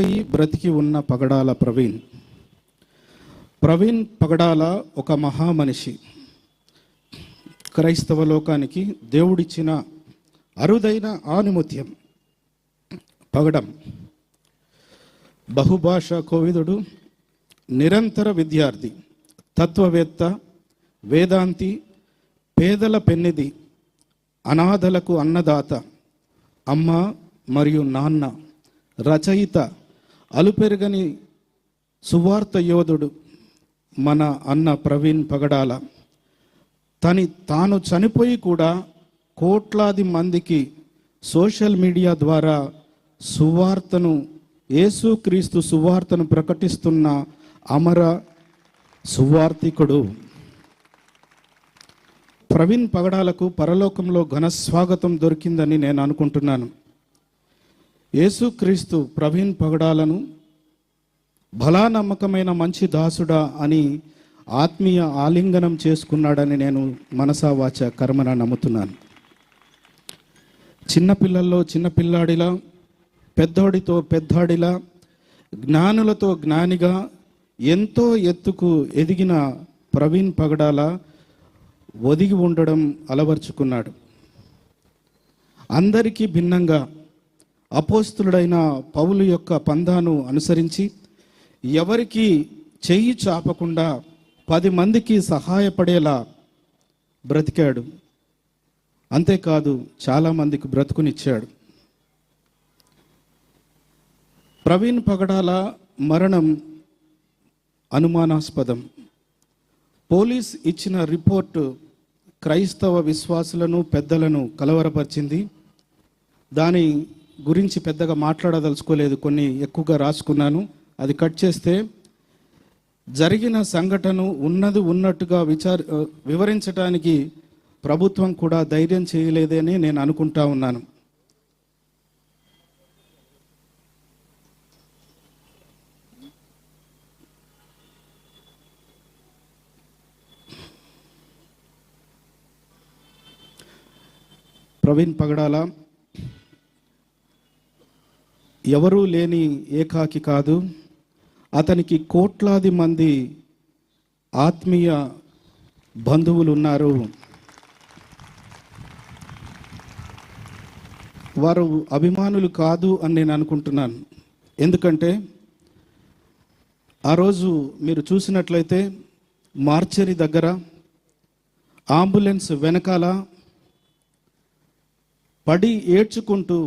చనిపోయి బ్రతికి ఉన్న పగడాల ప్రవీణ్. ప్రవీణ్ పగడాల ఒక మహామనిషి. క్రైస్తవ లోకానికి దేవుడిచ్చిన అరుదైన ఆణిముత్యం పగడం. బహుభాషా కోవిదుడు, నిరంతర విద్యార్థి, తత్వవేత్త, వేదాంతి, పేదల పెన్నిధి, అనాథలకు అన్నదాత, అమ్మ మరియు నాన్న, రచయిత, అలుపెరగని సువార్త యోధుడు మన అన్న ప్రవీణ్ పగడాల. తాను చనిపోయి కూడా కోట్లాది మందికి సోషల్ మీడియా ద్వారా సువార్తను, యేసుక్రీస్తు సువార్తను ప్రకటిస్తున్న అమర సువార్తికుడు. ప్రవీణ్ పగడాలకు పరలోకంలో ఘన స్వాగతం దొరికిందని నేను అనుకుంటున్నాను. యేసుక్రీస్తు ప్రవీణ్ పగడాలను భలా నమ్మకమైన మంచి దాసుడా అని ఆత్మీయ ఆలింగనం చేసుకున్నాడని నేను మనసా వాచ కర్మన నమ్ముతున్నాను. చిన్నపిల్లల్లో చిన్నపిల్లాడిలా, పెద్దోడితో పెద్దాడిలా, జ్ఞానులతో జ్ఞానిగా ఎంతో ఎత్తుకు ఎదిగిన ప్రవీణ్ పగడాల ఒదిగి ఉండడం అలవర్చుకున్నాడు. అందరికీ భిన్నంగా అపోస్తులుడైన పౌలు యొక్క పందాను అనుసరించి ఎవరికి చెయ్యి చాపకుండా 10 మందికి సహాయపడేలా బ్రతికాడు. అంతేకాదు, చాలామందికి బ్రతుకునిచ్చాడు. ప్రవీణ్ పగడాల మరణం అనుమానాస్పదం. పోలీస్ ఇచ్చిన రిపోర్టు క్రైస్తవ విశ్వాసులను, పెద్దలను కలవరపరిచింది. దాని గురించి పెద్దగా మాట్లాడదలుచుకోలేదు, కొన్ని ఎక్కువగా రాసుకున్నాను. అది కట్ చేస్తే, జరిగిన సంఘటన ఉన్నట్టుగా వివరించడానికి ప్రభుత్వం కూడా ధైర్యం చేయలేదని నేను అనుకుంటా ఉన్నాను. ప్రవీణ్ పగడాల ఎవరూ లేని ఏకాకి కాదు. అతనికి కోట్లాది మంది ఆత్మీయ బంధువులు ఉన్నారు. వారు అభిమానులు కాదు అని నేను అనుకుంటున్నాను. ఎందుకంటే ఆ రోజు మీరు చూసినట్లయితే మార్చరీ దగ్గర అంబులెన్స్ వెనకాల పడి ఏడ్చుకుంటూ